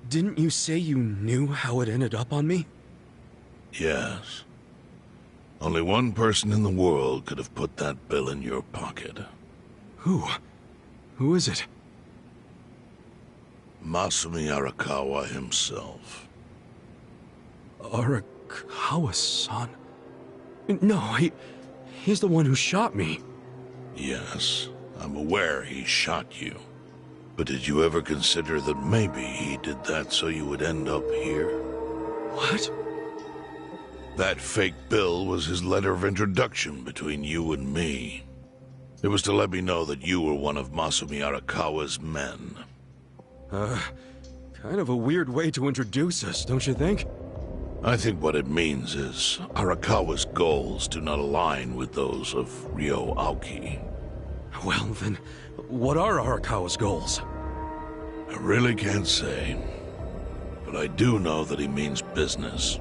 Didn't you say you knew how it ended up on me? Yes. Only one person in the world could have put that bill in your pocket. Who? Who is it? Masumi Arakawa himself. Arakawa-san? No, he's the one who shot me. Yes, I'm aware he shot you. But did you ever consider that maybe he did that so you would end up here? What? That fake bill was his letter of introduction between you and me. It was to let me know that you were one of Masumi Arakawa's men. Kind of a weird way to introduce us, don't you think? I think what it means is Arakawa's goals do not align with those of Ryo Aoki. Well, then, what are Arakawa's goals? I really can't say. But I do know that he means business.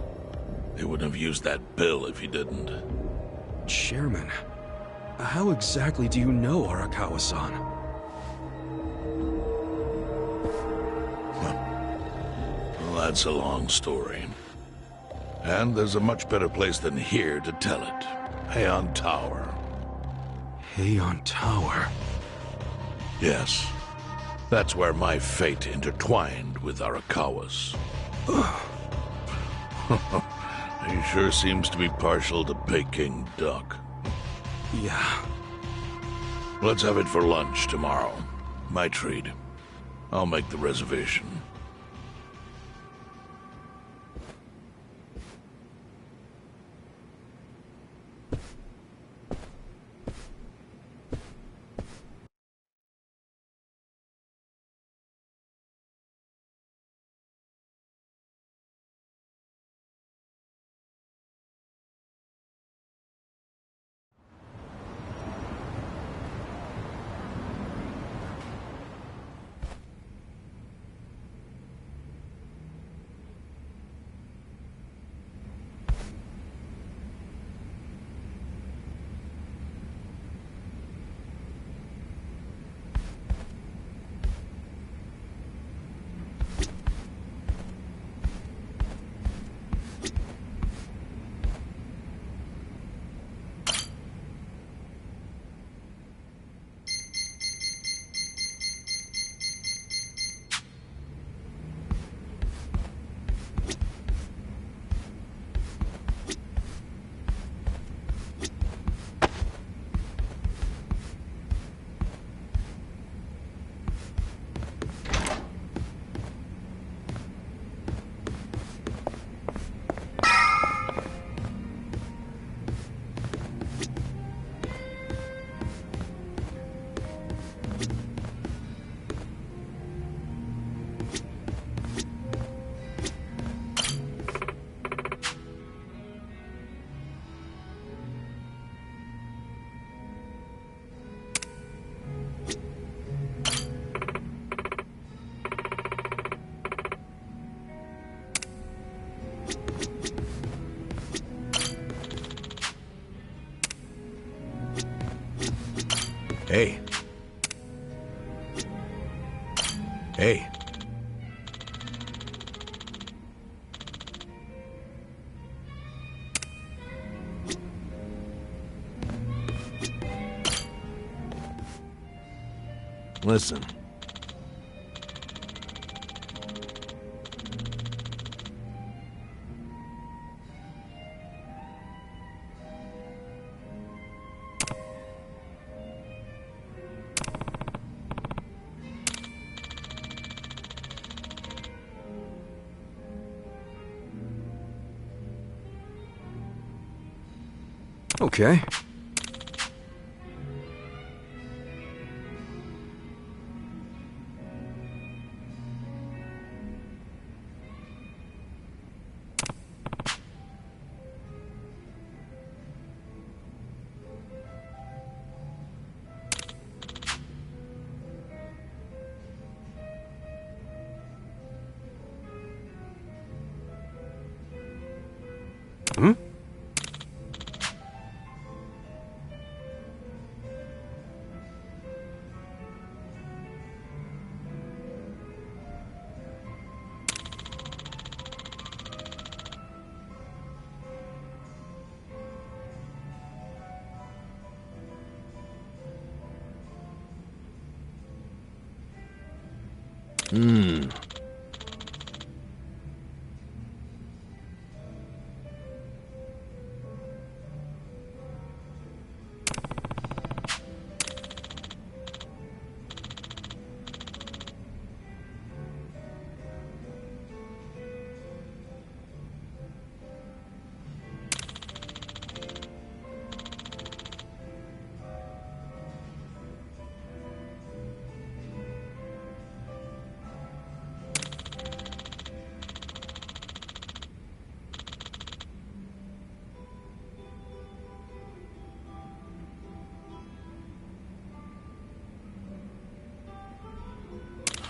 He wouldn't have used that bill if he didn't. Chairman, how exactly do you know Arakawa-san? Well, that's a long story. And there's a much better place than here to tell it. Heian Tower. Heian Tower? Yes. That's where my fate intertwined with Arakawa's. He sure seems to be partial to Peking duck. Yeah. Let's have it for lunch tomorrow. My treat. I'll make the reservation. Hey. Hey. Listen. Okay. Hmm?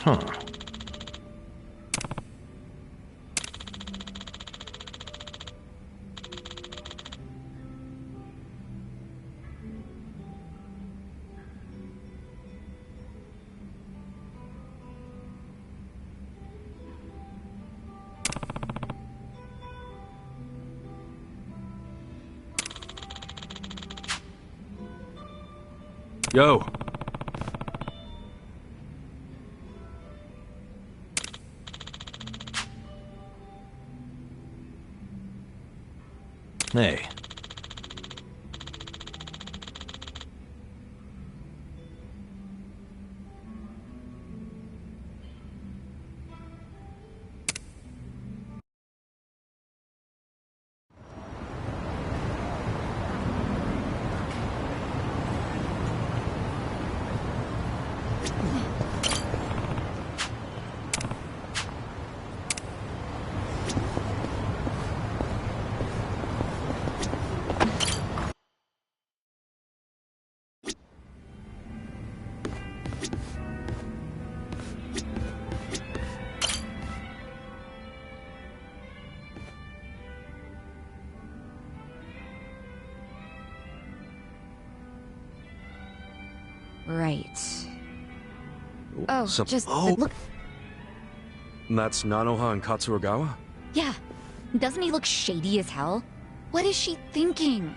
Huh. Yo. Hey. Right. Oh, Oh. look. That's Nanoha and Katsuragawa? Yeah. Doesn't he look shady as hell? What is she thinking?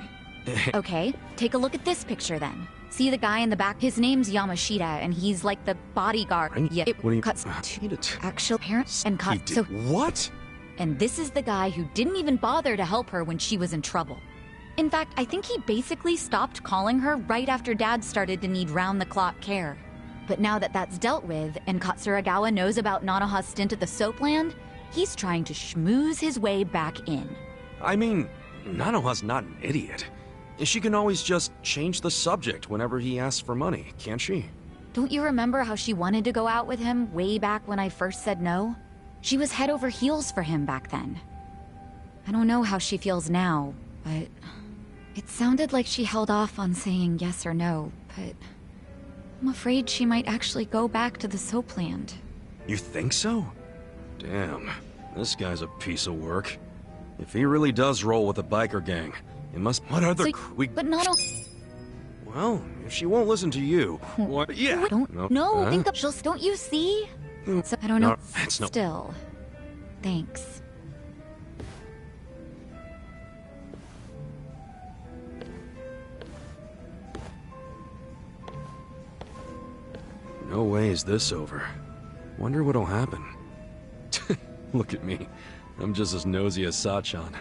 Okay, take a look at this picture then. See the guy in the back? His name's Yamashita, and he's like the bodyguard. Yeah, What do you... cuts to actual parents and cuts. So, What? and this is the guy who didn't even bother to help her when she was in trouble. In fact, I think he basically stopped calling her right after Dad started to need round-the-clock care. But now that that's dealt with, and Katsuragawa knows about Nanoha's stint at the Soapland, he's trying to schmooze his way back in. I mean, Nanoha's not an idiot. She can always just change the subject whenever he asks for money, can't she? Don't you remember how she wanted to go out with him way back when I first said no? She was head over heels for him back then. I don't know how she feels now, but... It sounded like she held off on saying yes or no, but... I'm afraid she might actually go back to the Soapland. You think so? Damn, this guy's a piece of work. If he really does roll with a biker gang, it must... What other... But not all... Well, if she won't listen to you... What? Yeah! Think of... Just don't you see? So, I don't know. It's no... Still. Thanks. No way is this over. Wonder what'll happen. Look at me. I'm just as nosy as Sachan.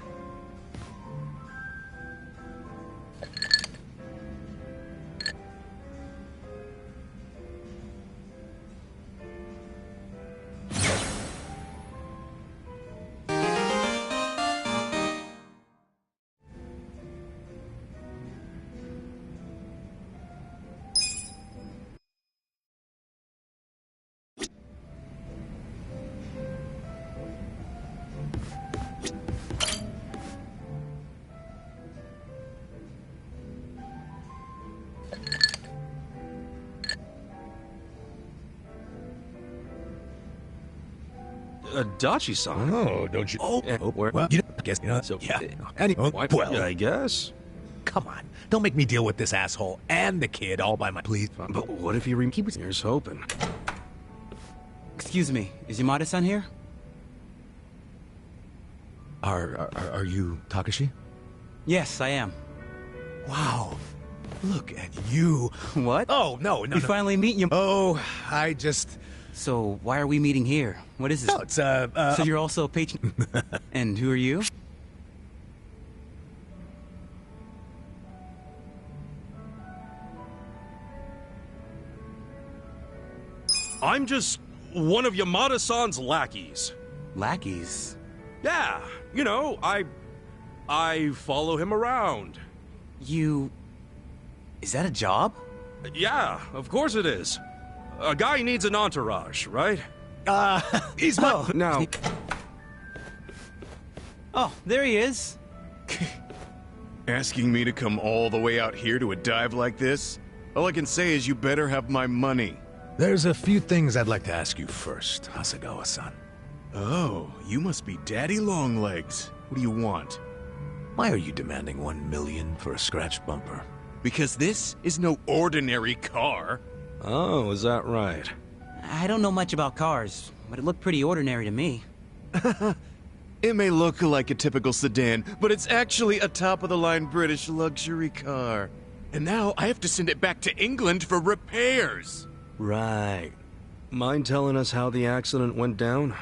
Dachi-san. Oh, don't you? Oh, where? Well, you know, I guess, so, yeah. Anyway, well, I guess. Come on. Don't make me deal with this asshole and the kid all by my... Please. But what if he Here's hoping. Excuse me, is Yamada-san here? Are you Takashi? Yes, I am. Wow. Look at you. What? Oh, no. We finally meet you. Oh, I just... So, why are we meeting here? What is this? Oh, it's, So you're also a patron... And who are you? I'm just one of Yamada-san's lackeys. Lackeys? Yeah, you know, I follow him around. You... Is that a job? Yeah, of course it is. A guy needs an entourage, right? He's my... Oh, Now... Oh, there he is. Asking me to come all the way out here to a dive like this? All I can say is you better have my money. There's a few things I'd like to ask you first, Hasegawa-san. Oh, you must be Daddy Longlegs. What do you want? Why are you demanding 1 million for a scratch bumper? Because this is no ordinary car. Oh, is that right? I don't know much about cars, but it looked pretty ordinary to me. It may look like a typical sedan, but it's actually a top-of-the-line British luxury car. And now I have to send it back to England for repairs. Right. Mind telling us how the accident went down?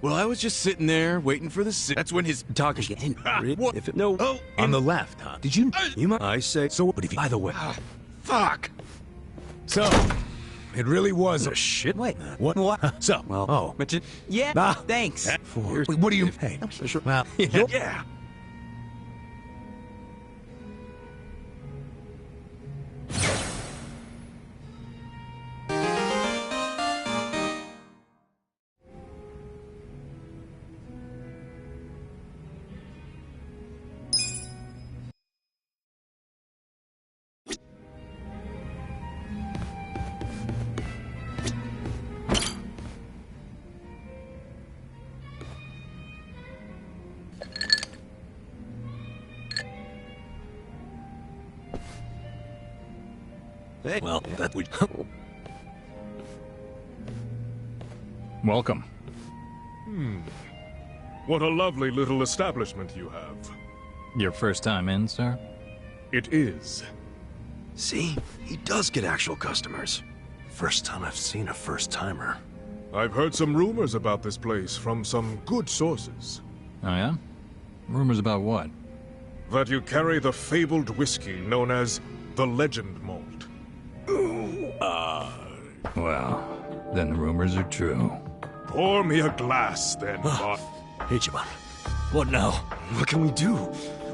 Well, I was just sitting there waiting for the... That's when his... Talking Again? What? If it, no. Oh, On the left, huh? Did you... You might. I say. So, but if you... By the way... fuck! So, it really was a Shit. Wait, What? So, well, oh. but yeah, Ah. thanks. Wait, what do you... Hey, well, Yeah. Hey. well, that would... Welcome. What a lovely little establishment you have. Your first time in, sir? It is. See? He does get actual customers. First time I've seen a first-timer. I've heard some rumors about this place from some good sources. Oh, yeah? Rumors about what? That you carry the fabled whiskey known as the Legend Malt. Well, then the rumors are true. Pour me a glass, then, Bot. Ichiban, what now? What can we do?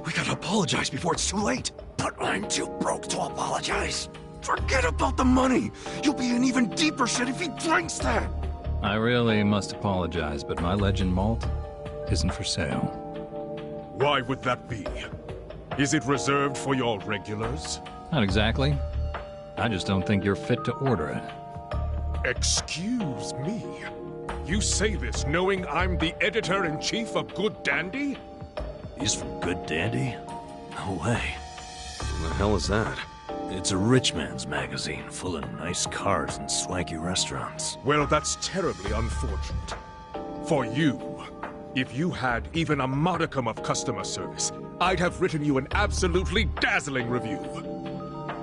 We gotta apologize before it's too late. But I'm too broke to apologize. Forget about the money. You'll be in even deeper shit if he drinks that. I really must apologize, but my Legend Malt isn't for sale. Why would that be? Is it reserved for your regulars? Not exactly. I just don't think you're fit to order it. Excuse me. You say this knowing I'm the editor-in-chief of Good Dandy? He's from Good Dandy? No way. What the hell is that? It's a rich man's magazine full of nice cars and swanky restaurants. Well, that's terribly unfortunate. For you, if you had even a modicum of customer service, I'd have written you an absolutely dazzling review.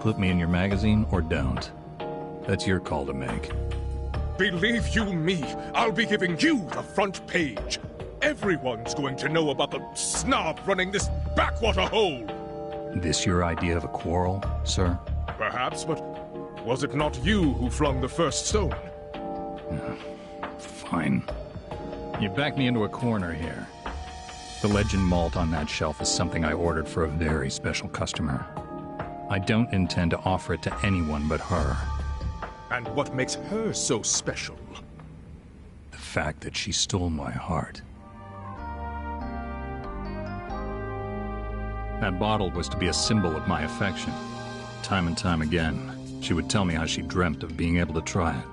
Put me in your magazine or don't. That's your call to make. Believe you me, I'll be giving you the front page. Everyone's going to know about the snob running this backwater hole. This your idea of a quarrel, sir? Perhaps, but was it not you who flung the first stone? Fine. You backed me into a corner here. The Legend Malt on that shelf is something I ordered for a very special customer. I don't intend to offer it to anyone but her. And what makes her so special? The fact that she stole my heart. That bottle was to be a symbol of my affection. Time and time again, she would tell me how she dreamt of being able to try it.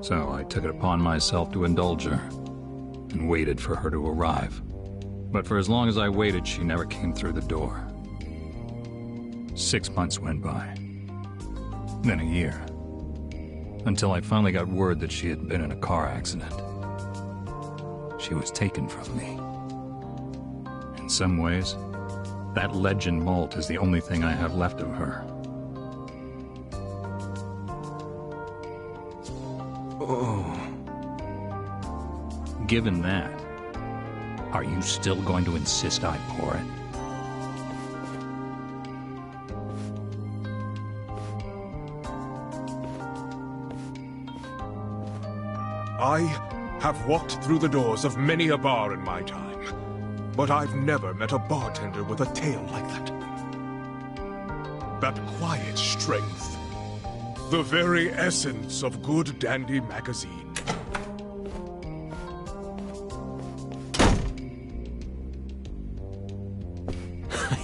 So I took it upon myself to indulge her, and waited for her to arrive. But for as long as I waited, she never came through the door. 6 months went by. Then a year. Until I finally got word that she had been in a car accident. She was taken from me. In some ways, that Legend Malt is the only thing I have left of her. Oh. Given that, are you still going to insist I pour it? I have walked through the doors of many a bar in my time, but I've never met a bartender with a tale like that. That quiet strength. The very essence of Good Dandy magazine.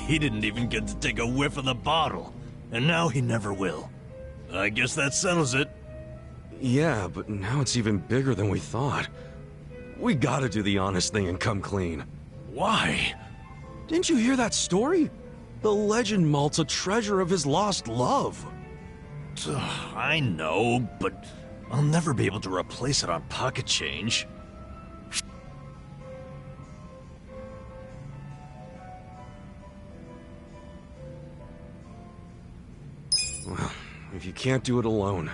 He didn't even get to take a whiff of the bottle, and now he never will. I guess that settles it. Yeah, but now it's even bigger than we thought. We gotta do the honest thing and come clean. Why? Didn't you hear that story? The legend malt's a treasure of his lost love. I know, but I'll never be able to replace it on pocket change. Well, if you can't do it alone,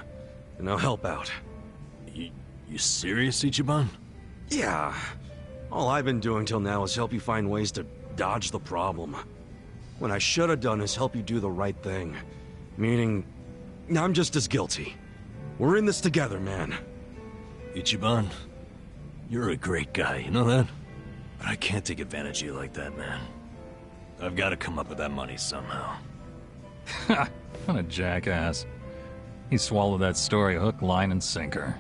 then I'll help out. You serious, Ichiban? Yeah. All I've been doing till now is help you find ways to dodge the problem. What I should have done is help you do the right thing. Meaning, I'm just as guilty. We're in this together, man. Ichiban, you're a great guy, you know that? But I can't take advantage of you like that, man. I've got to come up with that money somehow. Ha! What a jackass. He swallowed that story hook, line, and sinker.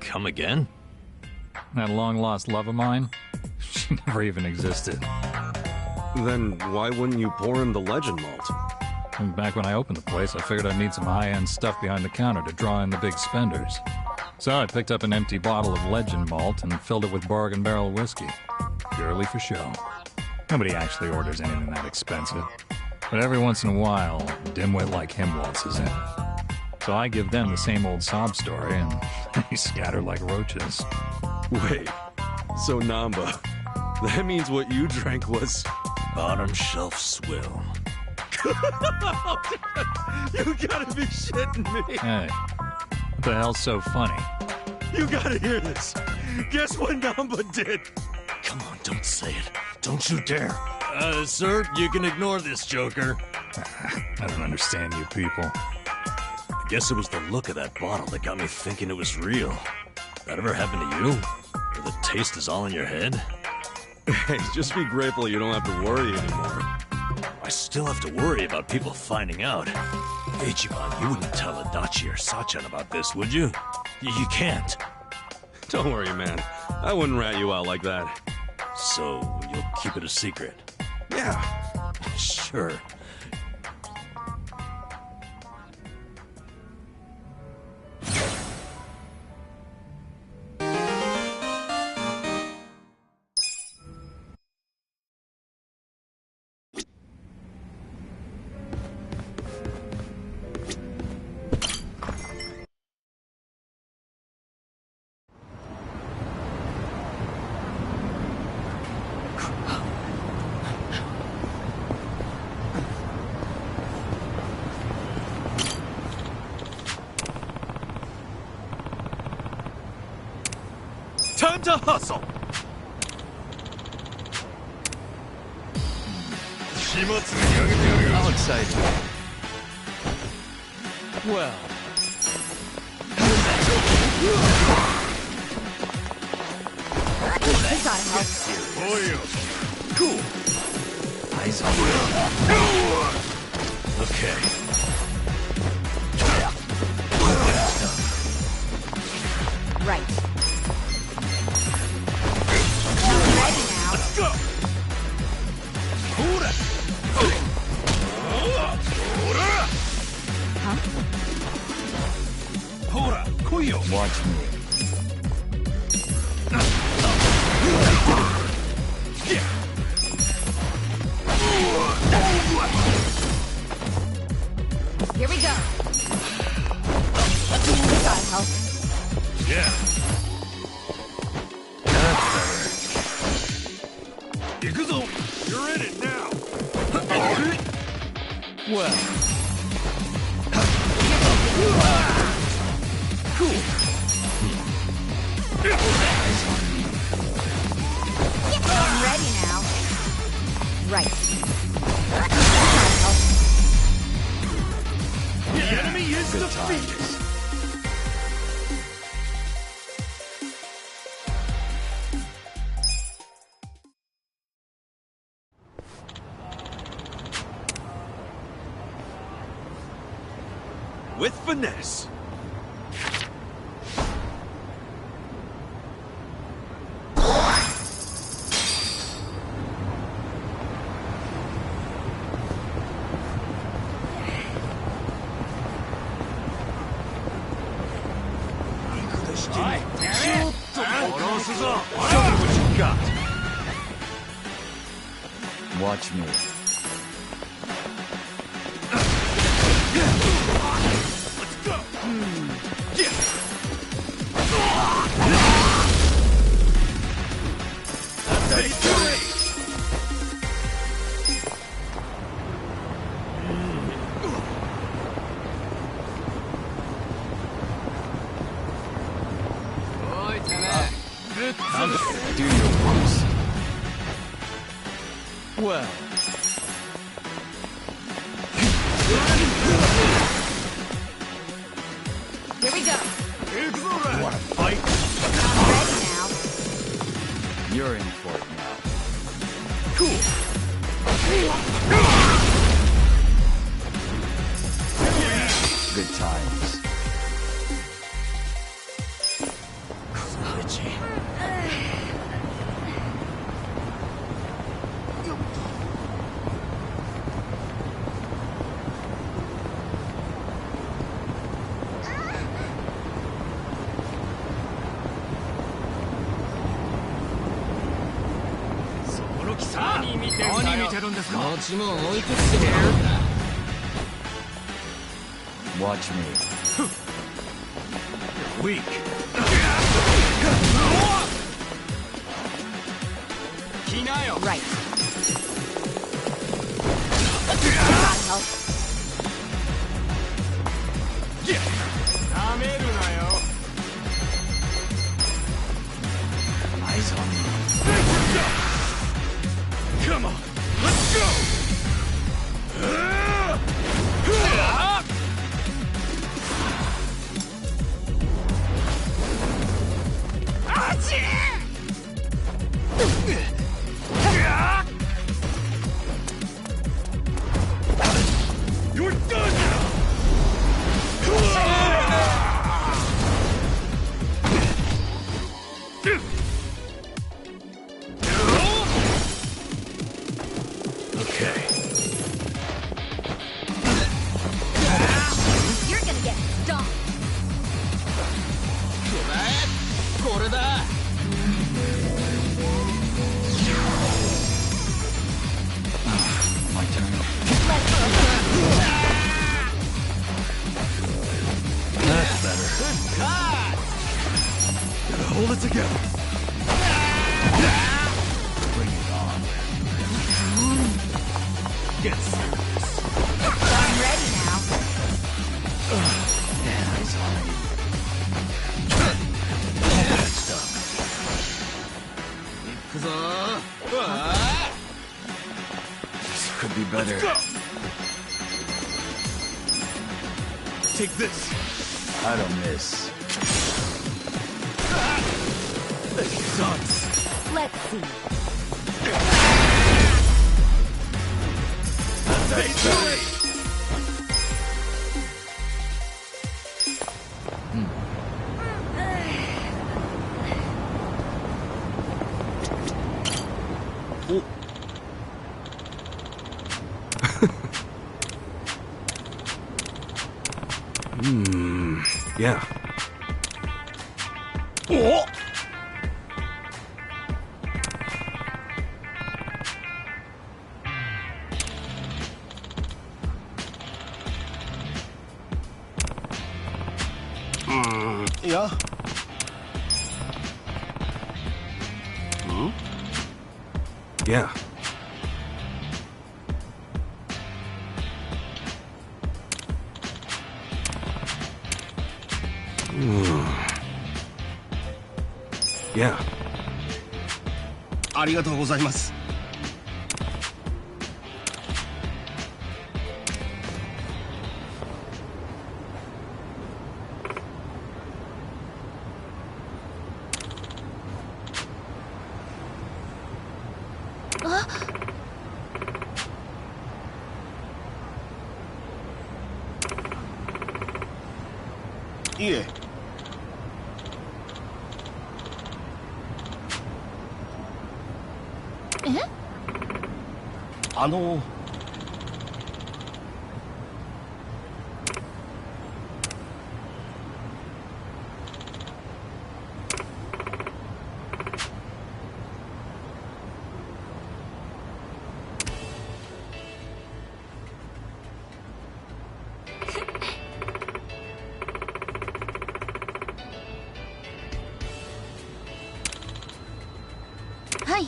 Come again? That long-lost love of mine? She never even existed. Then why wouldn't you pour him the legend malt? And back when I opened the place, I figured I'd need some high-end stuff behind the counter to draw in the big spenders. So I picked up an empty bottle of legend malt and filled it with bargain barrel whiskey. Purely for show. Nobody actually orders anything that expensive. But every once in a while, a dimwit like him waltzes in. So I give them the same old sob story, and they scatter like roaches. Wait, so Namba, that means what you drank was... Bottom shelf swill. You gotta be shitting me! Hey, what the hell's so funny? You gotta hear this! Guess what Namba did? Come on, don't say it. Don't you dare. Sir, you can ignore this, Joker. I don't understand you people. I guess it was the look of that bottle that got me thinking it was real. That ever happened to you? Or the taste is all in your head? Hey, just be grateful you don't have to worry anymore. I still have to worry about people finding out. Ichiban, you wouldn't tell Adachi or Sachan about this, would you? You can't. Don't worry, man. I wouldn't rat you out like that. So, you'll keep it a secret? Yeah. Sure. Time to hustle! How exciting. Well, We gotta help. cool. Eyes on you. Okay. Right. Ready now. Let's go! Huh? Hora, Kuyo. Watch me. Here we go. We gotta help. Yeah. Yakuza, you're in it now. Well. Cool. I'm ready now. Right. The enemy is defeated. With finesse. got? Watch me. Let's go! Do your worst. Well. Here we go. You wanna fight? I'm ready now. You're in for it now. Cool. Good times. Watch me. Weak. Right. Gotta help. Eyes on me. Come on, let's go! You're done now! Okay. You're gonna get stomped. My turn. That's better. Gotta hold it together. Bring it on. Get serious. I'm ready now. Eyes on me. That's done. This could be better. Let's go! Take this. I don't miss. This sucks. Let's see. That's better. Yeah. Oh! Yeah? Yeah. Yeah. ありがとうございます。いえ。あの。Hi.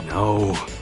No. Oh.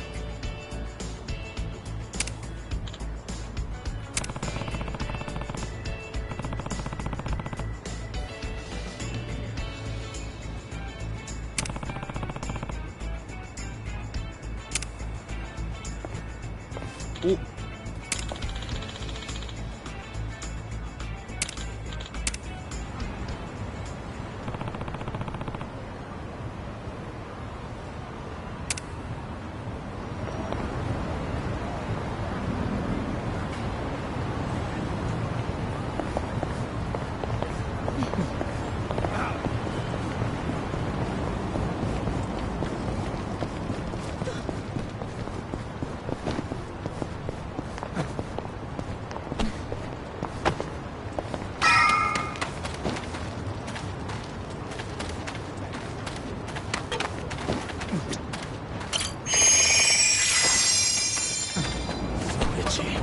Itchy.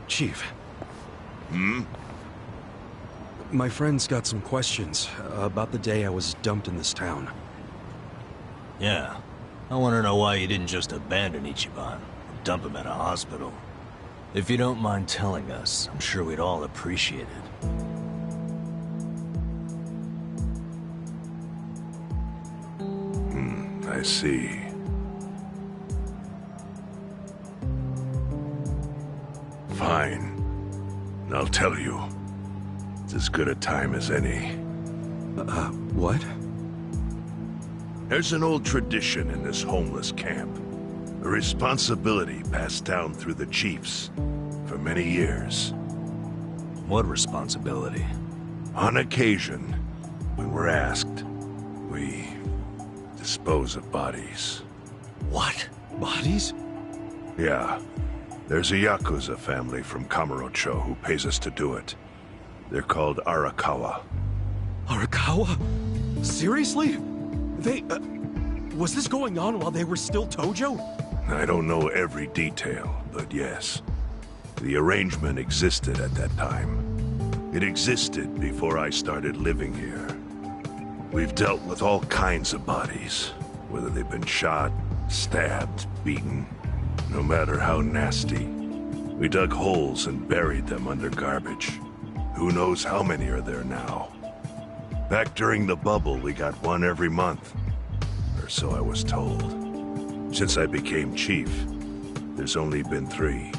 Chief. Hmm? My friend's got some questions about the day I was dumped in this town. Yeah. I want to know why you didn't just abandon Ichiban. Dump him at a hospital. If you don't mind telling us, I'm sure we'd all appreciate it. I see. Fine. I'll tell you. It's as good a time as any. What? There's an old tradition in this homeless camp. A responsibility passed down through the chiefs for many years. What responsibility? On occasion, when we're asked, we dispose of bodies. What? Bodies? Yeah. There's a Yakuza family from Kamurocho who pays us to do it. They're called Arakawa. Arakawa? Seriously? They, was this going on while they were still Tojo? I don't know every detail, but yes. The arrangement existed at that time. It existed before I started living here. We've dealt with all kinds of bodies, whether they've been shot, stabbed, beaten, no matter how nasty. We dug holes and buried them under garbage. Who knows how many are there now? Back during the bubble, we got one every month. Or so I was told. Since I became chief, there's only been 3.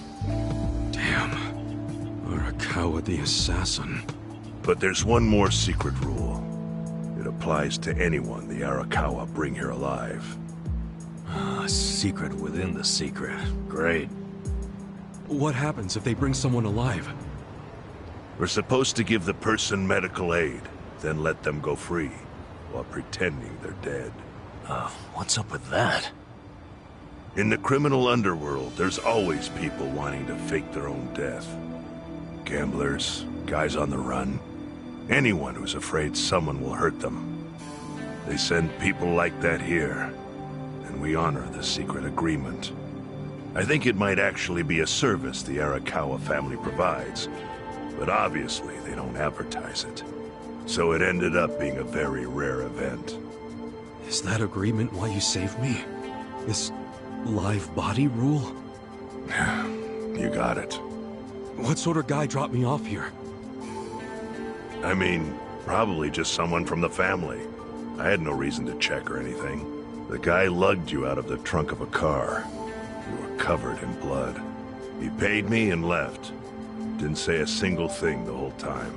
Damn. Arakawa the assassin. But there's one more secret rule. It applies to anyone the Arakawa bring here alive. A secret within the secret. Great. What happens if they bring someone alive? We're supposed to give the person medical aid, then let them go free, while pretending they're dead. What's up with that? In the criminal underworld, there's always people wanting to fake their own death. Gamblers, guys on the run, anyone who's afraid someone will hurt them. They send people like that here, and we honor the secret agreement. I think it might actually be a service the Arakawa family provides, but obviously they don't advertise it. So it ended up being a very rare event. Is that agreement why you saved me? This live body rule? You got it. What sort of guy dropped me off here? I mean, probably just someone from the family. I had no reason to check or anything. The guy lugged you out of the trunk of a car. You were covered in blood. He paid me and left. Didn't say a single thing the whole time.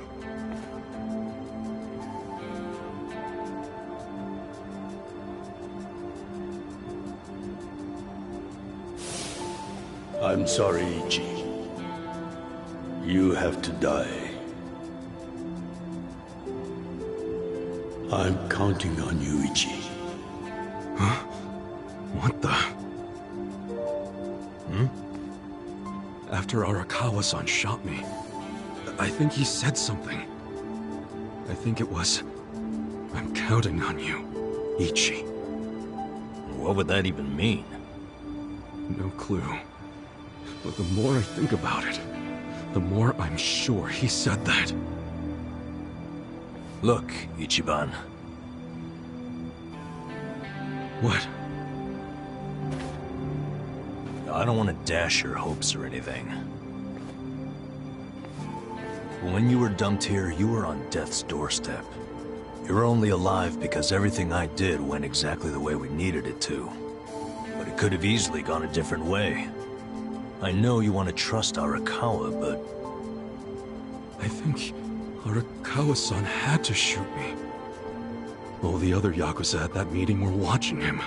I'm sorry, Ichi. You have to die. I'm counting on you, Ichi. Huh? What the? After Arakawa-san shot me, I think he said something. I think it was, I'm counting on you, Ichi. What would that even mean? No clue. But the more I think about it, the more I'm sure he said that. Look, Ichiban. What? I don't want to dash your hopes or anything. When you were dumped here, you were on death's doorstep. You were only alive because everything I did went exactly the way we needed it to. But it could have easily gone a different way. I know you want to trust Arakawa, but... I think Arakawa-san had to shoot me. All the other Yakuza at that meeting were watching him.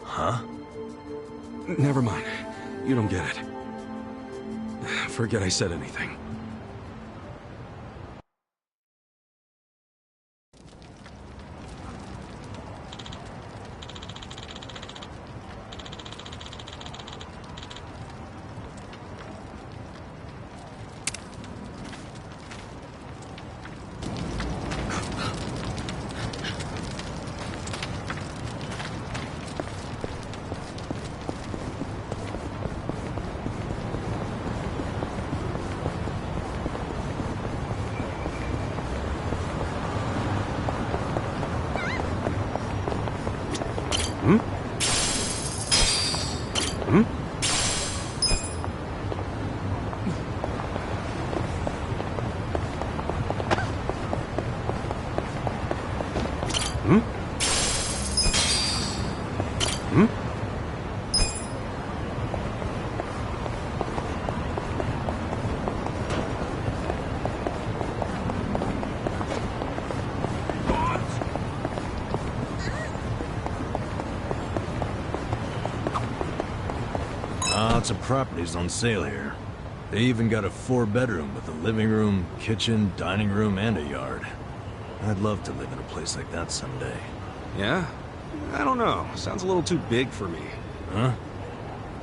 Huh? Never mind. You don't get it. Forget I said anything. Lots of properties on sale here. They even got a 4-bedroom with a living room, kitchen, dining room, and a yard. I'd love to live in a place like that someday. Yeah? I don't know. Sounds a little too big for me. Huh?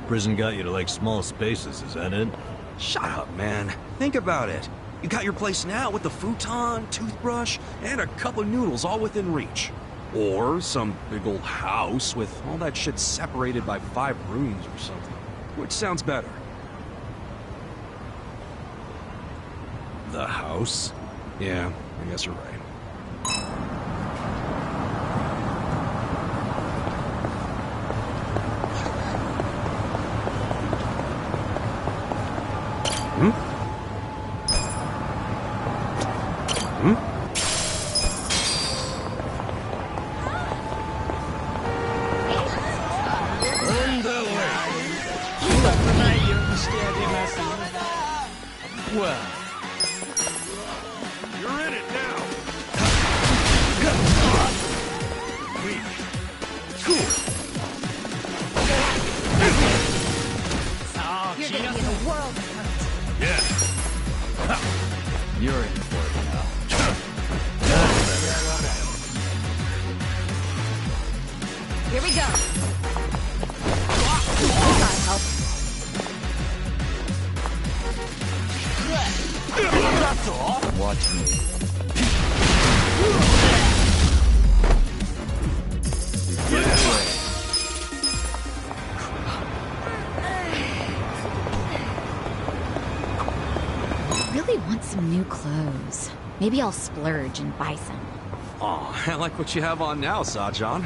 Prison got you to like small spaces, is that it? Shut up, man. Think about it. You got your place now with the futon, toothbrush, and a cup of noodles all within reach. Or some big old house with all that shit separated by 5 rooms or something. Which sounds better? The house? Yeah, I guess you're right. Well, You're in it now. You're gonna be in a world of hurt. Yeah. You're in for it now. Here we go. Gotta help. Watch me. I really want some new clothes. Maybe I'll splurge and buy some. Aw, I like what you have on now, Sajan.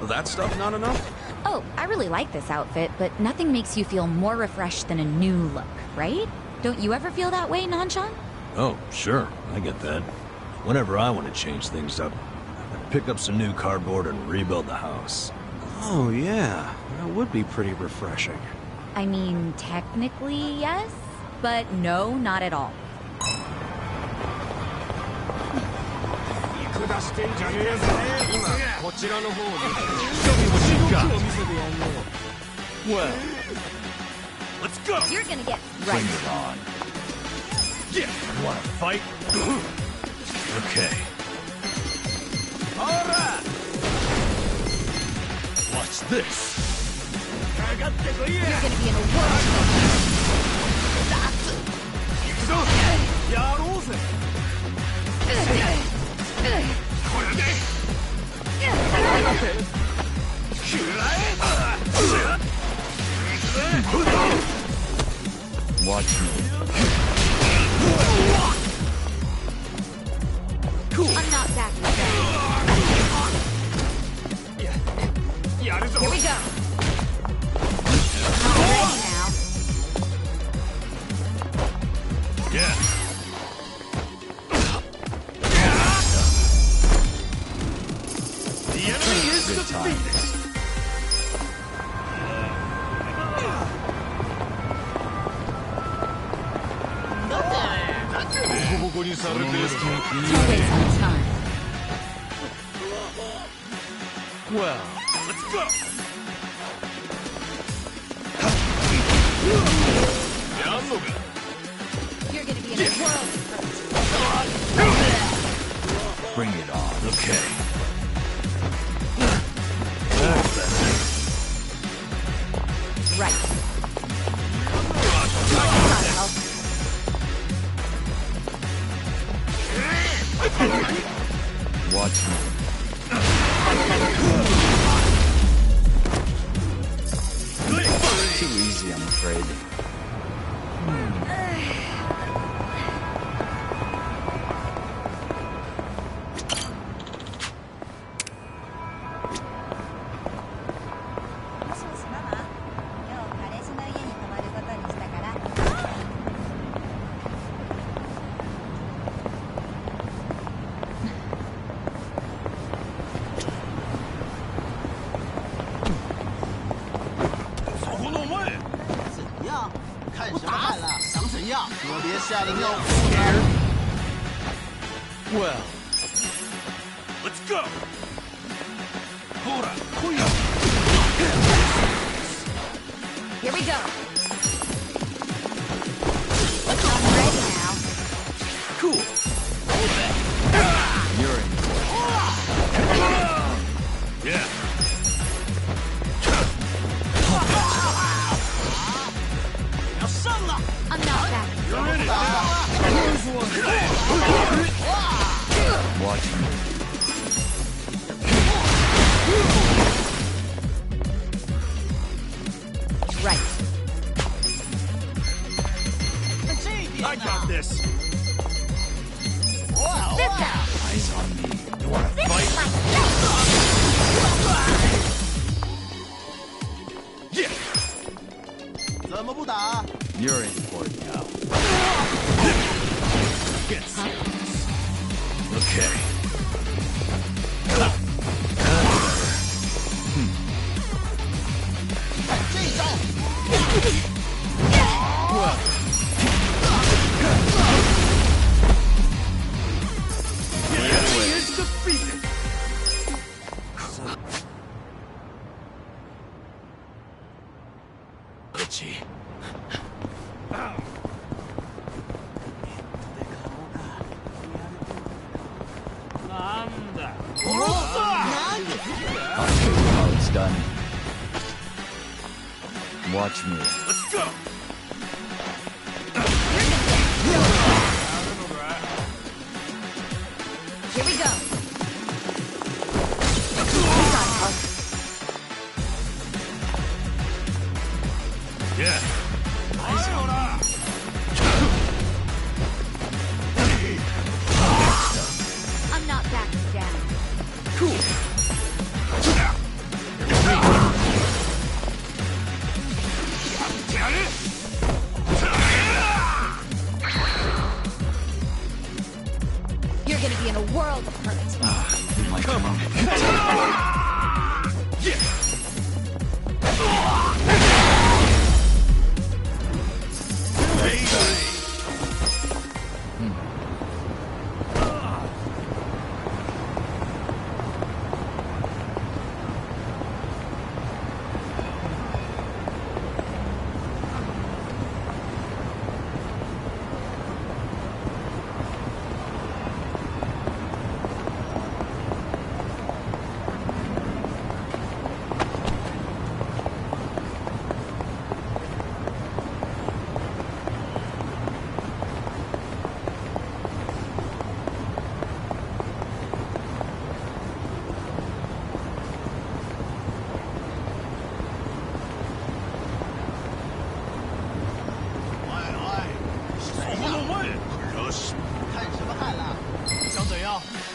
That stuff not enough? Oh, I really like this outfit, but nothing makes you feel more refreshed than a new look, right? Don't you ever feel that way, Nanshan? Oh, sure. I get that. Whenever I want to change things up, I pick up some new cardboard and rebuild the house. Oh, yeah. That would be pretty refreshing. I mean, technically, yes, but no, not at all. well, Let's go! You're gonna get Bring it on. Yeah! Wanna fight? Okay. Alright! Watch this. You're gonna be in a world Watch me. cool. I'm not backing down. Here we go. I'm ready now. Yeah. The enemy is defeated! ボコボコにされてる。 Always on time. Well, Let's go! You're gonna be in a world Bring it on. Okay. right. Watch me. Too easy, I'm afraid. well. Let's go! Here we go. I'm ready now. Cool. You're in. Yeah. I'm not backing down. You're in it. Watch me. Right. I got this! Sit down. Eyes on me. You wanna Finish fight? my You're in for it now. Get serious. Okay. The enemy is defeated! Itchy. I'll show you how it's done. Watch me. Let's go! Here we go. Yeah. I'm not backing down. Cool. You're gonna be in a world of hurt. You might come on.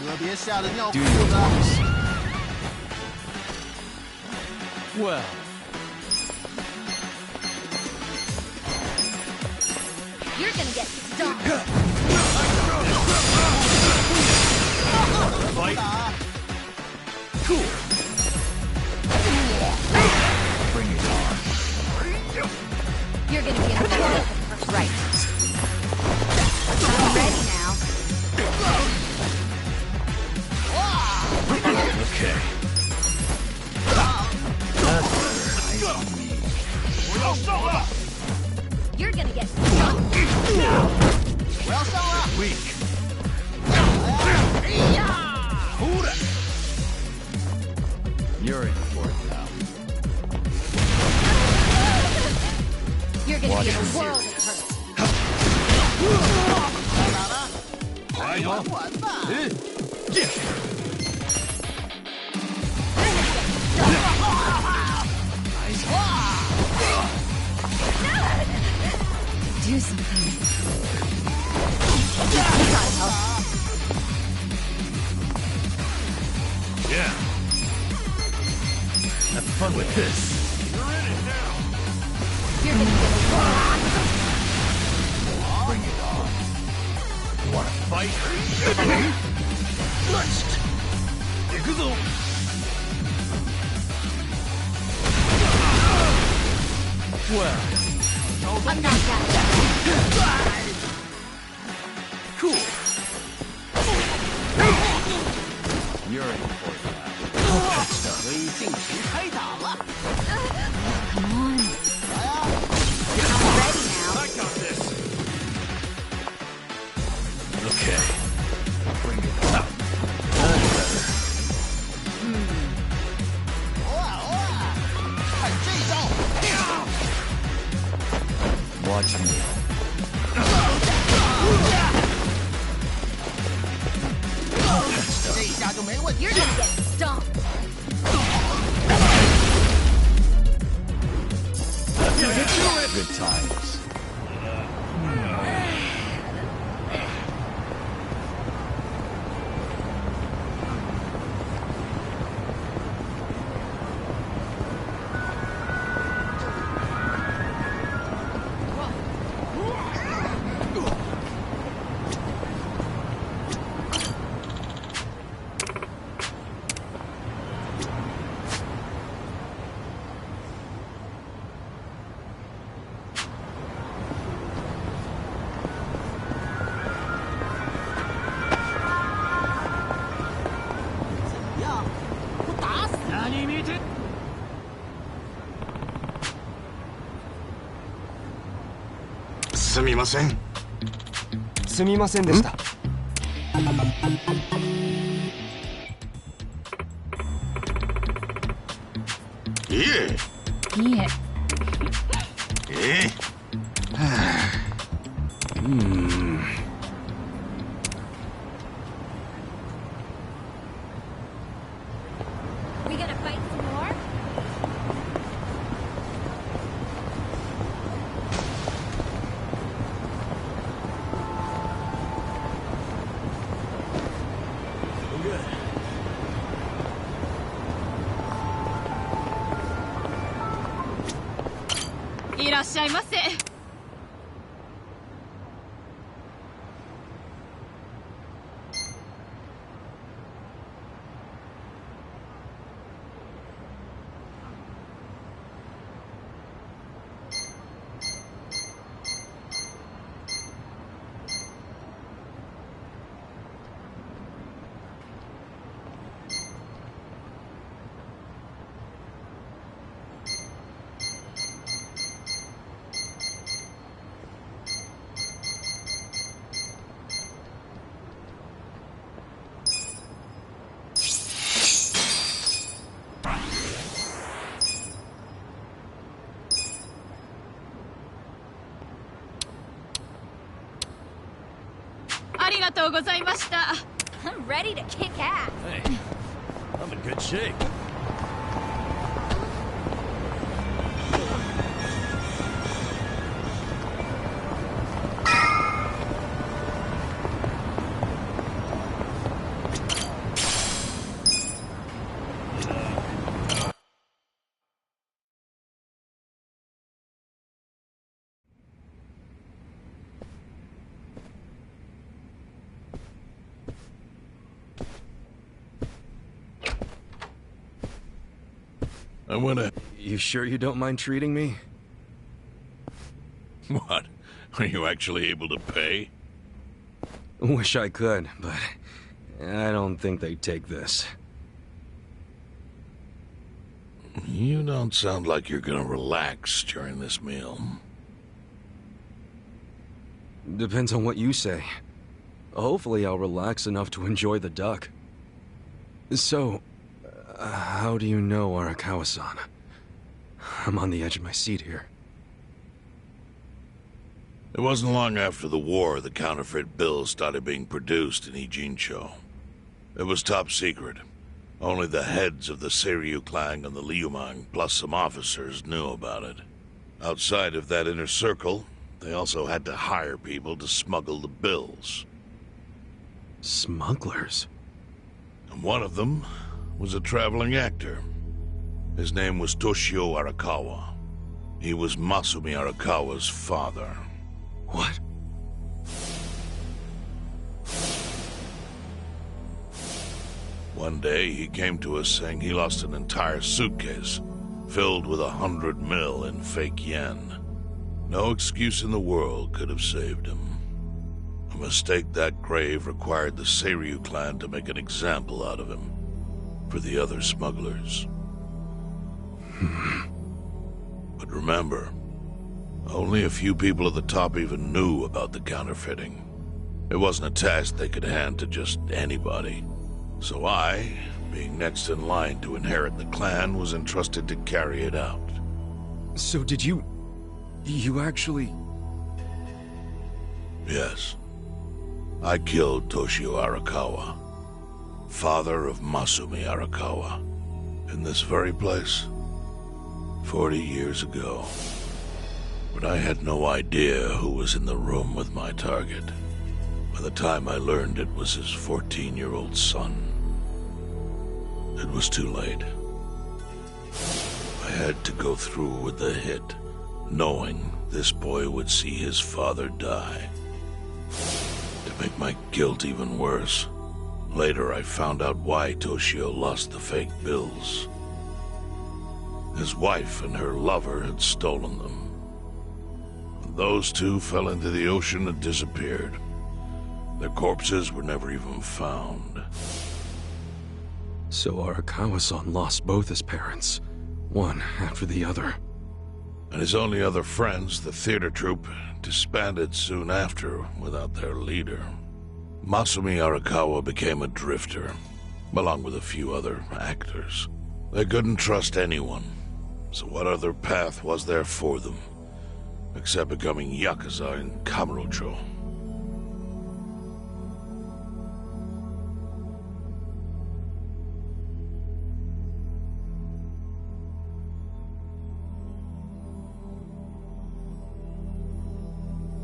Do your best. Well, You're gonna get stomped. Fight. Cool. Bring it on. You're gonna be in the middle. Right. I'm ready now. Okay. You're gonna get stomped. Weak. you're in for it now. You're gonna Watch be in your a world of hurt. Do something. You gotta help. Yeah. Have fun with this. You're gonna get a world. Bring it on. Wanna fight? Let's. Yakuza. Well, I'm not that Cool. you're in for it now. Come on. I'm ready now. I got this. Okay. Bring it on. Watch me. You're gonna get stomped. Good times.すみません。すみませんでした。いえ。いえ。We gonna fight some more? Good. いらっしゃいませ。ありがとうございました。I'm ready to kick ass. Hey, I'm in good shape. I went to... You sure you don't mind treating me? What? Are you actually able to pay? Wish I could, but I don't think they'd take this. You don't sound like you're gonna relax during this meal. Depends on what you say. Hopefully I'll relax enough to enjoy the duck. So, how do you know Arakawa-san? I'm on the edge of my seat here. It wasn't long after the war the counterfeit bills started being produced in Ijincho. It was top secret. Only the heads of the Seiryu clan and the Liumang, plus some officers, knew about it. Outside of that inner circle, they also had to hire people to smuggle the bills. Smugglers? And one of them was a traveling actor. His name was Toshio Arakawa. He was Masumi Arakawa's father. What? One day, he came to us saying he lost an entire suitcase, filled with 100 mil in fake yen. No excuse in the world could have saved him. A mistake that grave required the Seiryu clan to make an example out of him, for the other smugglers. But remember, only a few people at the top even knew about the counterfeiting. It wasn't a task they could hand to just anybody. So I, being next in line to inherit the clan, was entrusted to carry it out. So did you... you actually... Yes. I killed Toshio Arakawa, father of Masumi Arakawa, in this very place, 40 years ago. But I had no idea who was in the room with my target. By the time I learned it was his 14-year-old son, it was too late. I had to go through with the hit, knowing this boy would see his father die. To make my guilt even worse, later I found out why Toshio lost the fake bills. His wife and her lover had stolen them. Those two fell into the ocean and disappeared. Their corpses were never even found. So Arakawa-san lost both his parents, one after the other. And his only other friends, the theater troupe, disbanded soon after without their leader. Masumi Arakawa became a drifter, along with a few other actors. They couldn't trust anyone, so what other path was there for them, except becoming Yakuza in Kamurocho?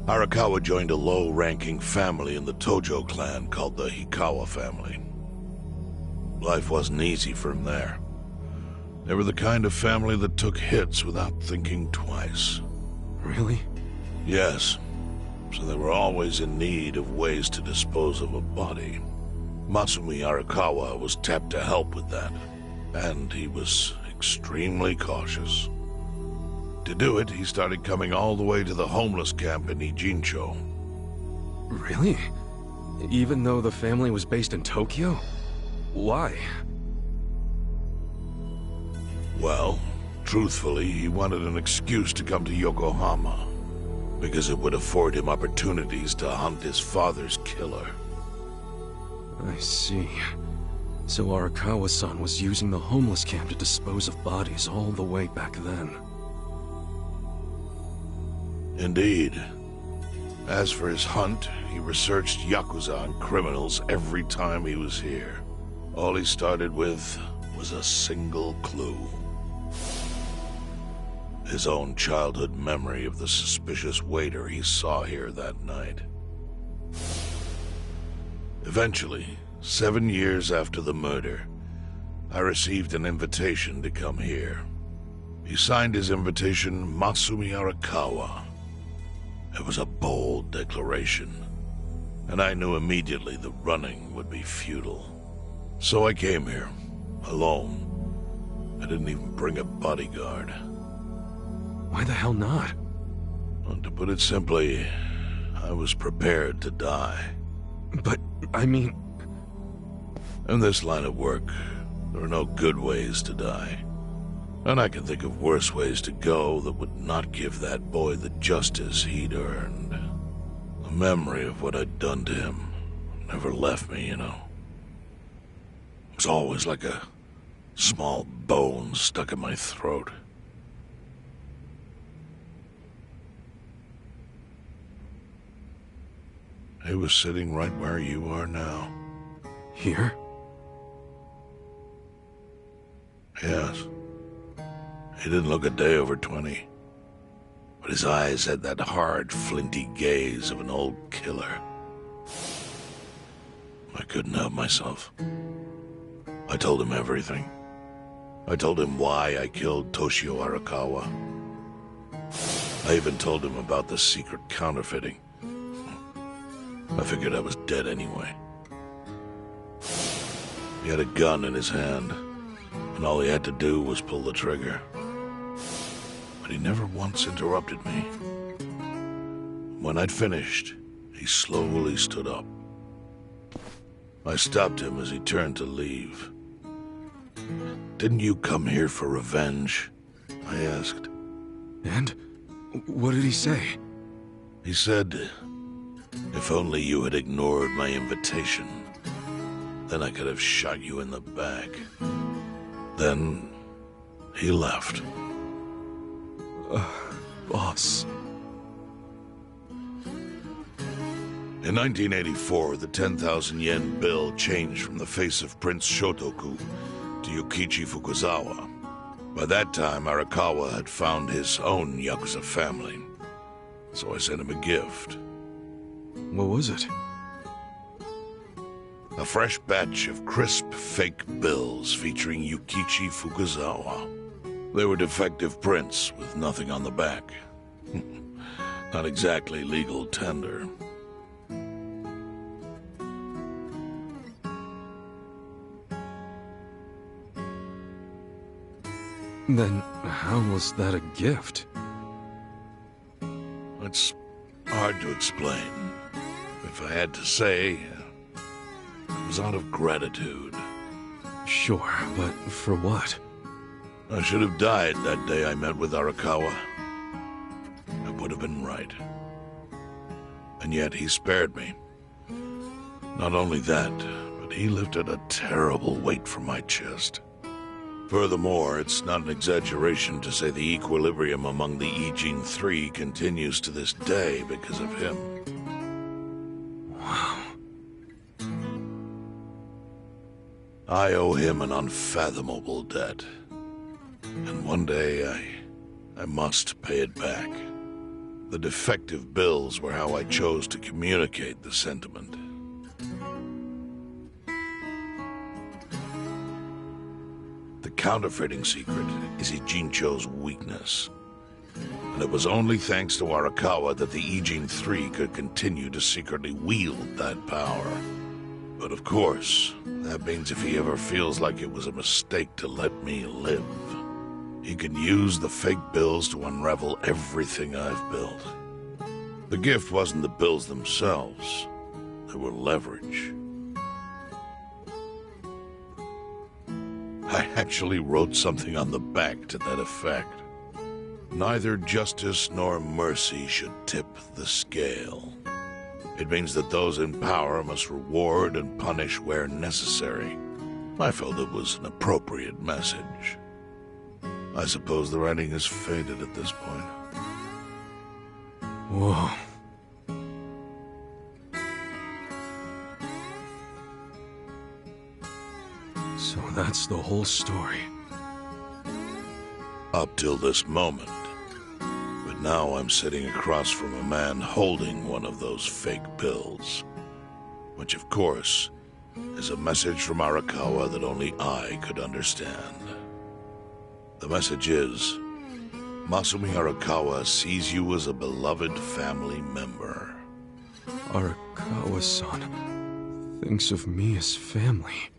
Arakawa joined a low-ranking family in the Tojo clan called the Hikawa family. Life wasn't easy for him there. They were the kind of family that took hits without thinking twice. Really? Yes. So they were always in need of ways to dispose of a body. Masumi Arakawa was tapped to help with that, and he was extremely cautious. To do it, he started coming all the way to the homeless camp in Ijincho. Really? Even though the family was based in Tokyo? Why? Well, truthfully, he wanted an excuse to come to Yokohama, because it would afford him opportunities to hunt his father's killer. I see. So Arakawa-san was using the homeless camp to dispose of bodies all the way back then. Indeed. As for his hunt, he researched Yakuza and criminals every time he was here. All he started with was a single clue. His own childhood memory of the suspicious waiter he saw here that night. Eventually, 7 years after the murder, I received an invitation to come here. He signed his invitation Masumi Arakawa. It was a bold declaration, and I knew immediately the running would be futile. So I came here, alone, I didn't even bring a bodyguard. Why the hell not? Well, to put it simply, I was prepared to die. But, I mean... In this line of work, there are no good ways to die. And I can think of worse ways to go that would not give that boy the justice he'd earned. The memory of what I'd done to him never left me, you know. It was always like a small bone stuck in my throat. He was sitting right where you are now. Here? Yes. He didn't look a day over 20. But his eyes had that hard, flinty gaze of an old killer. I couldn't help myself. I told him everything. I told him why I killed Toshio Arakawa. I even told him about the secret counterfeiting. I figured I was dead anyway. He had a gun in his hand, and all he had to do was pull the trigger. But he never once interrupted me. When I'd finished, he slowly stood up. I stopped him as he turned to leave. "Didn't you come here for revenge?" I asked. And? What did he say? He said, "If only you had ignored my invitation, then I could have shot you in the back." Then he left. Boss. In 1984, the 10,000 yen bill changed from the face of Prince Shotoku to Yukichi Fukuzawa. By that time, Arakawa had found his own Yakuza family, so I sent him a gift. What was it? A fresh batch of crisp fake bills featuring Yukichi Fukuzawa. They were defective prints with nothing on the back. Not exactly legal tender. Then how was that a gift? It's hard to explain. If I had to say, it was out of gratitude. Sure, but for what? I should have died that day I met with Arakawa. I would have been right. And yet he spared me. Not only that, but he lifted a terrible weight from my chest. Furthermore, it's not an exaggeration to say the equilibrium among the Ijin Three continues to this day because of him. Wow. I owe him an unfathomable debt. And one day, I must pay it back. The defective bills were how I chose to communicate the sentiment. The counterfeiting secret is Ijincho's weakness. And it was only thanks to Arakawa that the Ijin Three could continue to secretly wield that power. But of course, that means if he ever feels like it was a mistake to let me live, he can use the fake bills to unravel everything I've built. The gift wasn't the bills themselves. They were leverage. I actually wrote something on the back to that effect. Neither justice nor mercy should tip the scale. It means that those in power must reward and punish where necessary. I felt it was an appropriate message. I suppose the writing is faded at this point. Whoa. So that's the whole story. Up till this moment. But now I'm sitting across from a man holding one of those fake bills. Which, of course, is a message from Arakawa that only I could understand. The message is, Masumi Arakawa sees you as a beloved family member. Arakawa-san thinks of me as family.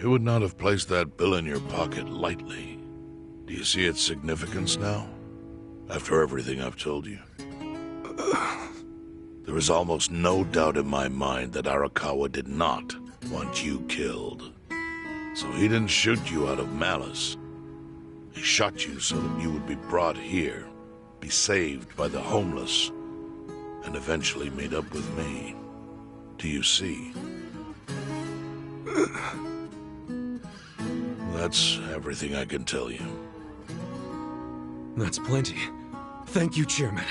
You would not have placed that bill in your pocket lightly. Do you see its significance now? After everything I've told you? There is almost no doubt in my mind that Arakawa did not want you killed. So he didn't shoot you out of malice. He shot you so that you would be brought here, be saved by the homeless, and eventually meet up with me. Do you see? That's everything I can tell you. That's plenty. Thank you, Chairman.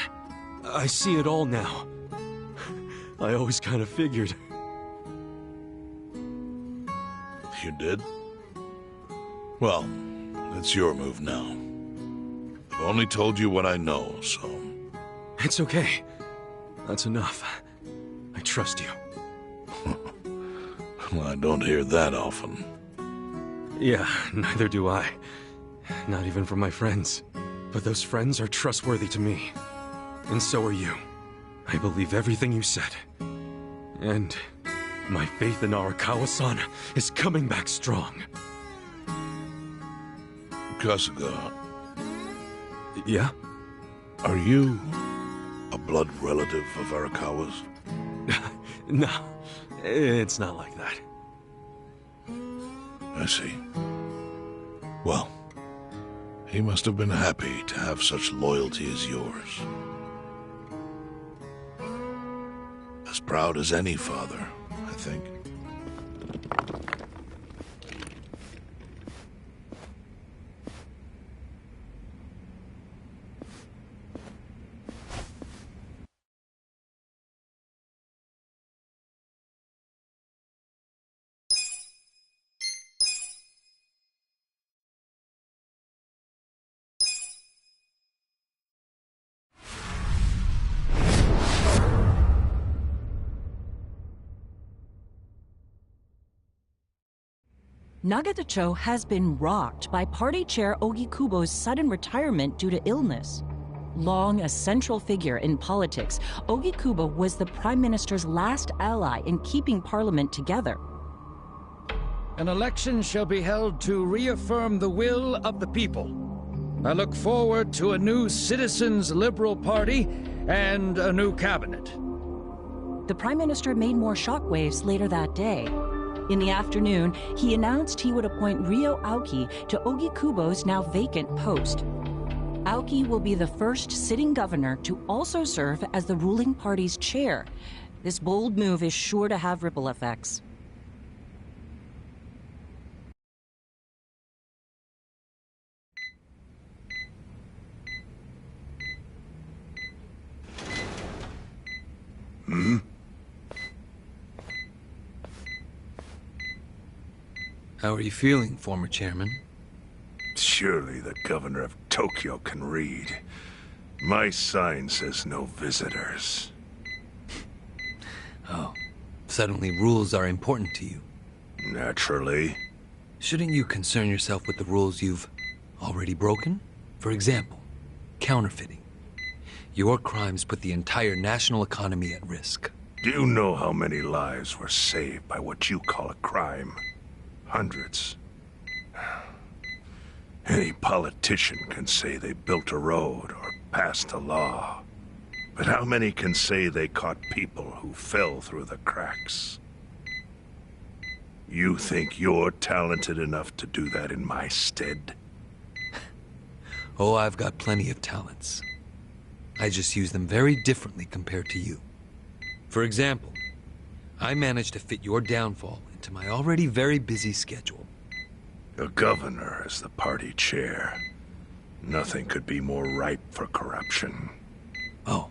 I see it all now. I always kind of figured. You did? Well, it's your move now. I've only told you what I know, so... It's okay. That's enough. I trust you. Well, I don't hear that often. Yeah, neither do I. Not even from my friends. But those friends are trustworthy to me. And so are you. I believe everything you said. And my faith in Arakawa-san is coming back strong. Kasuga. Yeah? Are you a blood relative of Arakawa's? No, it's not like that. I see. Well, he must have been happy to have such loyalty as yours. As proud as any father, I think. Nagatacho has been rocked by party chair Ogikubo's sudden retirement due to illness. Long a central figure in politics, Ogikubo was the Prime Minister's last ally in keeping Parliament together. An election shall be held to reaffirm the will of the people. I look forward to a new Citizens' Liberal Party and a new cabinet. The Prime Minister made more shockwaves later that day. In the afternoon, he announced he would appoint Ryo Aoki to Ogikubo's now vacant post. Aoki will be the first sitting governor to also serve as the ruling party's chair. This bold move is sure to have ripple effects. Hmm? How are you feeling, former chairman? Surely the governor of Tokyo can read. My sign says no visitors. Oh, suddenly rules are important to you. Naturally. Shouldn't you concern yourself with the rules you've already broken? For example, counterfeiting. Your crimes put the entire national economy at risk. Do you know how many lives were saved by what you call a crime? Hundreds. Any politician can say they built a road or passed a law. But how many can say they caught people who fell through the cracks? You think you're talented enough to do that in my stead? Oh, I've got plenty of talents. I just use them very differently compared to you. For example, I managed to fit your downfall into my already very busy schedule. A governor as the party chair. Nothing could be more ripe for corruption. Oh.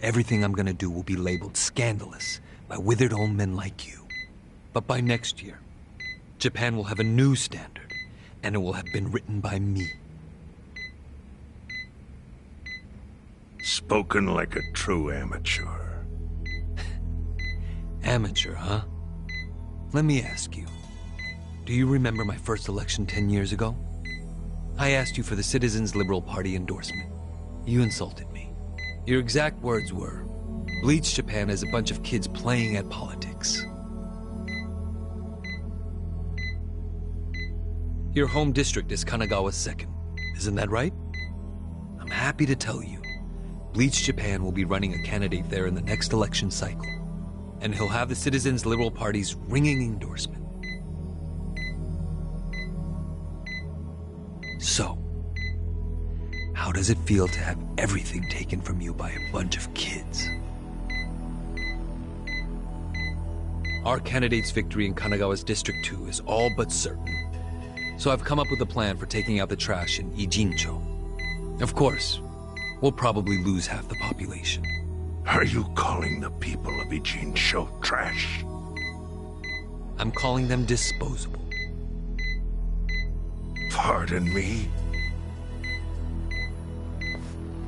Everything I'm gonna do will be labeled scandalous by withered old men like you. But by next year, Japan will have a new standard, and it will have been written by me. Spoken like a true amateur. Amateur, huh? Let me ask you. Do you remember my first election 10 years ago? I asked you for the Citizens' Liberal Party endorsement. You insulted me. Your exact words were, bleach Japan as a bunch of kids playing at politics. Your home district is Kanagawa's second. Isn't that right? I'm happy to tell you, Bleach Japan will be running a candidate there in the next election cycle. And he'll have the Citizens Liberal Party's ringing endorsement. So, how does it feel to have everything taken from you by a bunch of kids? Our candidate's victory in Kanagawa's District 2 is all but certain. So I've come up with a plan for taking out the trash in Ijincho. Of course, we'll probably lose half the population. Are you calling the people of Ijincho trash? I'm calling them disposable. Pardon me?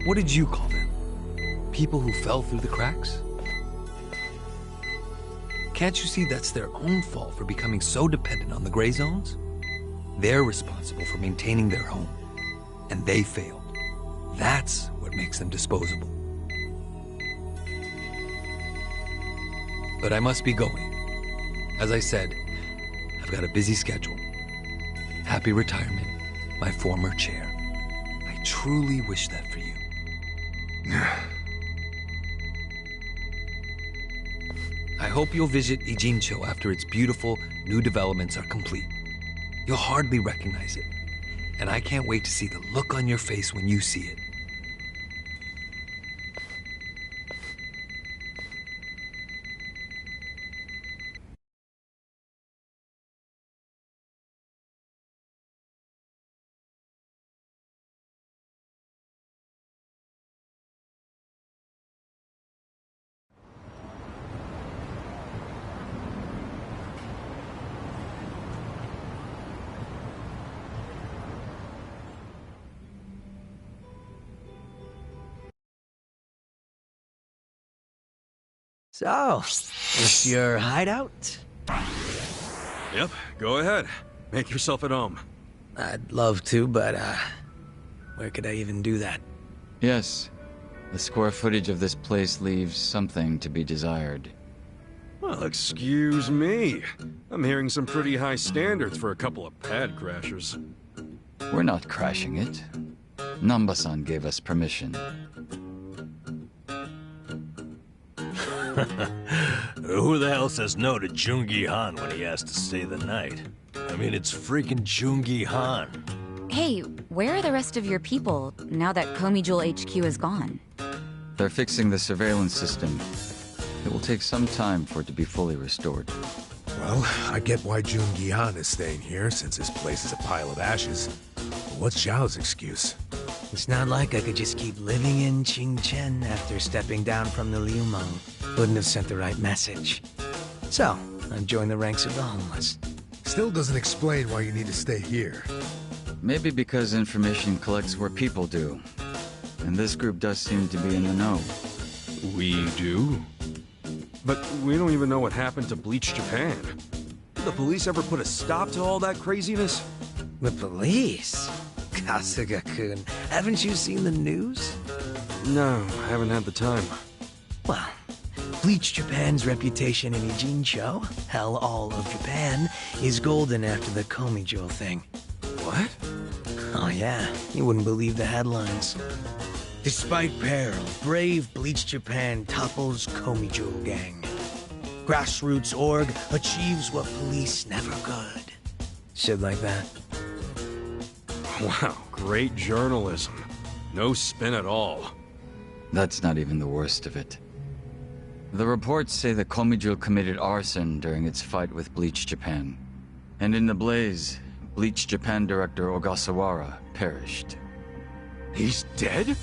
What did you call them? People who fell through the cracks? Can't you see that's their own fault for becoming so dependent on the gray zones? They're responsible for maintaining their home, and they failed. That's what makes them disposable. But I must be going. As I said, I've got a busy schedule. Happy retirement, my former chair. I truly wish that for you. I hope you'll visit Ijincho after its beautiful new developments are complete. You'll hardly recognize it, and I can't wait to see the look on your face when you see it. So, it's your hideout? Yep, go ahead. Make yourself at home. I'd love to, but, where could I even do that? Yes. The square footage of this place leaves something to be desired. Well, excuse me. I'm hearing some pretty high standards for a couple of pad crashers. We're not crashing it. Namba-san gave us permission. Who the hell says no to Jungi Han when he has to stay the night? I mean, it's freaking Jungi Han. Hey, where are the rest of your people now that Komijul HQ is gone? They're fixing the surveillance system. It will take some time for it to be fully restored. Well, I get why Jungi Han is staying here, since his place is a pile of ashes. But what's Zhao's excuse? It's not like I could just keep living in Qingchen after stepping down from the Liumeng. Wouldn't have sent the right message. So, I've joined the ranks of the homeless. Still doesn't explain why you need to stay here. Maybe because information collects where people do. And this group does seem to be in the know. We do? But we don't even know what happened to Bleach Japan. Did the police ever put a stop to all that craziness? The police? Kasuga-kun, haven't you seen the news? No, I haven't had the time. Well, Bleach Japan's reputation in Ijincho, hell, all of Japan, is golden after the Komijul thing. What? Oh yeah, you wouldn't believe the headlines. Despite peril, brave Bleach Japan topples Komijul gang. Grassroots org achieves what police never could. Shit like that. Wow, great journalism. No spin at all. That's not even the worst of it. The reports say that Komijul committed arson during its fight with Bleach Japan. And in the blaze, Bleach Japan director Ogasawara perished. He's dead? Wait,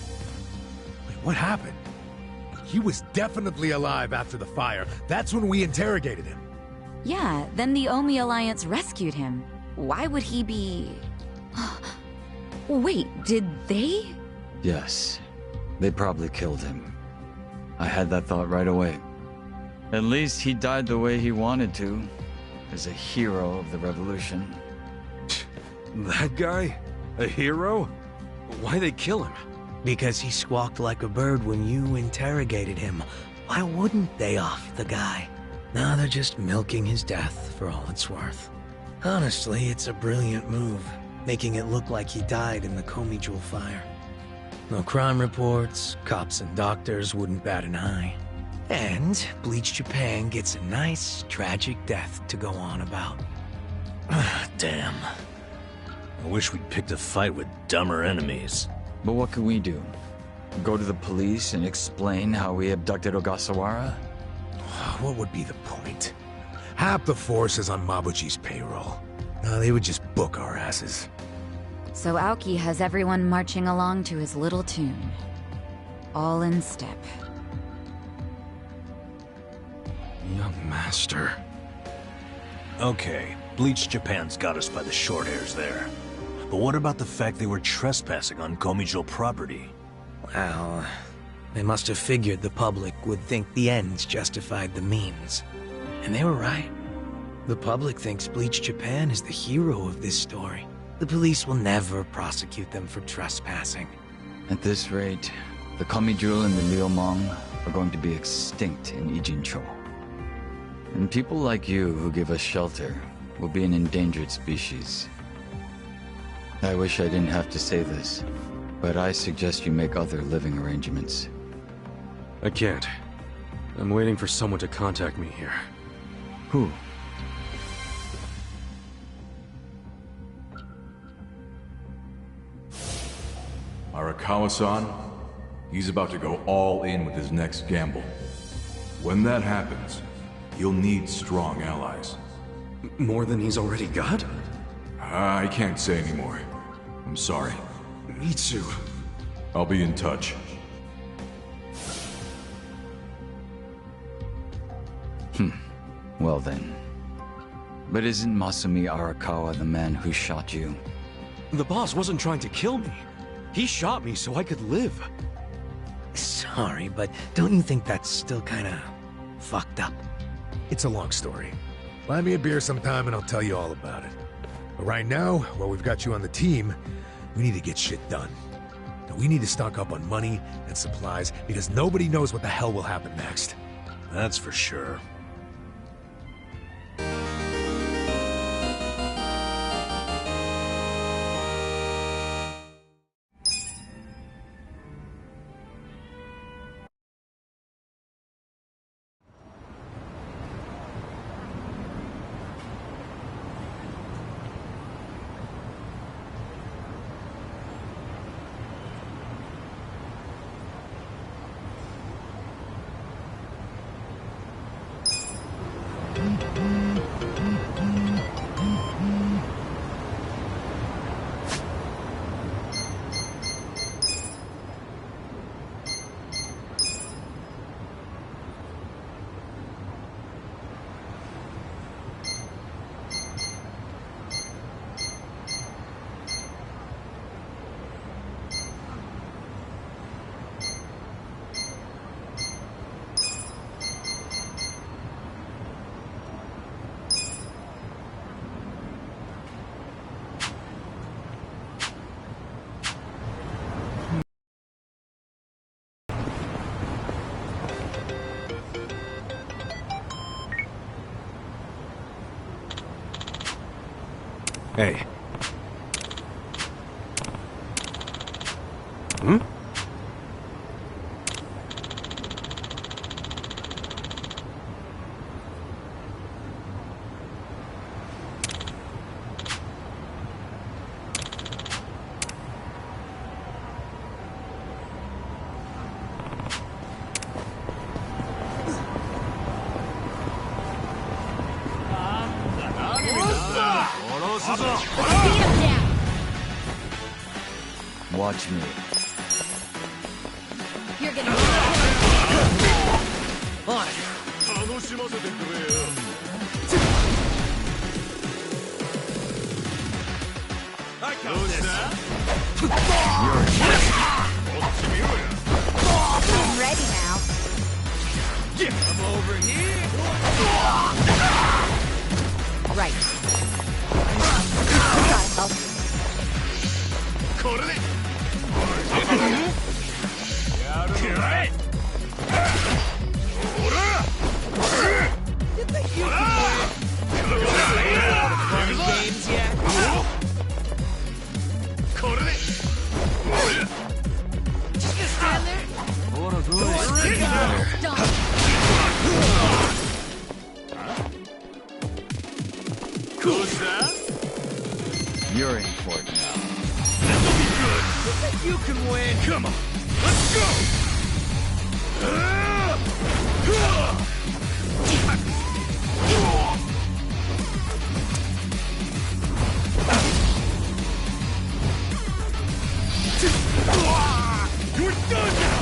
what happened? He was definitely alive after the fire. That's when we interrogated him. Yeah, then the Omi Alliance rescued him. Why would he be... Wait, did they? Yes. They probably killed him. I had that thought right away. At least he died the way he wanted to, as a hero of the revolution. That guy? A hero? Why'd they kill him? Because he squawked like a bird when you interrogated him. Why wouldn't they off the guy? Now they're just milking his death for all it's worth. Honestly, it's a brilliant move, making it look like he died in the Komi Jewel fire. No crime reports, cops and doctors wouldn't bat an eye. And Bleach Japan gets a nice, tragic death to go on about. Damn. I wish we'd picked a fight with dumber enemies. But what can we do? Go to the police and explain how we abducted Ogasawara? What would be the point? Half the force is on Mabuchi's payroll. They would just book our asses. So Aoki has everyone marching along to his little tune. All in step. Young master. Okay, Bleach Japan's got us by the short hairs there. But what about the fact they were trespassing on Komijo property? Well, they must have figured the public would think the ends justified the means. And they were right. The public thinks Bleach Japan is the hero of this story. The police will never prosecute them for trespassing. At this rate, the Komijul and the Liumang are going to be extinct in Ijincho. And people like you who give us shelter will be an endangered species. I wish I didn't have to say this, but I suggest you make other living arrangements. I can't. I'm waiting for someone to contact me here. Who? Arakawa-san, he's about to go all in with his next gamble. When that happens, he'll need strong allies. More than he's already got? I can't say anymore. I'm sorry. Mitsu. I'll be in touch. Well then. But isn't Masumi Arakawa the man who shot you? The boss wasn't trying to kill me. He shot me so I could live. Sorry, but don't you think that's still kinda fucked up? It's a long story. Buy me a beer sometime and I'll tell you all about it. But right now, while we've got you on the team, we need to get shit done. Now, we need to stock up on money and supplies because nobody knows what the hell will happen next. That's for sure. Hey. Hmm? Watch me. You're gonna on. I got this. I'm ready now. I'm over here. Right. Gotta help. Get the win. Come on, let's go! You're done now!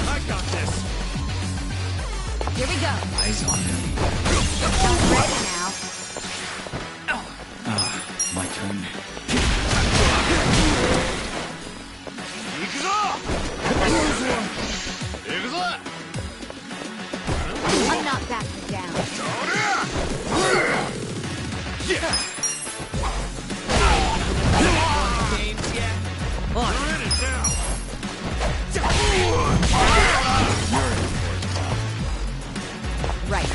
I got this! Here we go. Eyes on me. I'm ready now. My turn. I'm not backing down. Games yet? On. You're in it now! Right.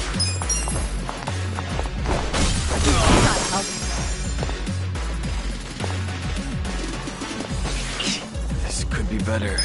God help me. This could be better.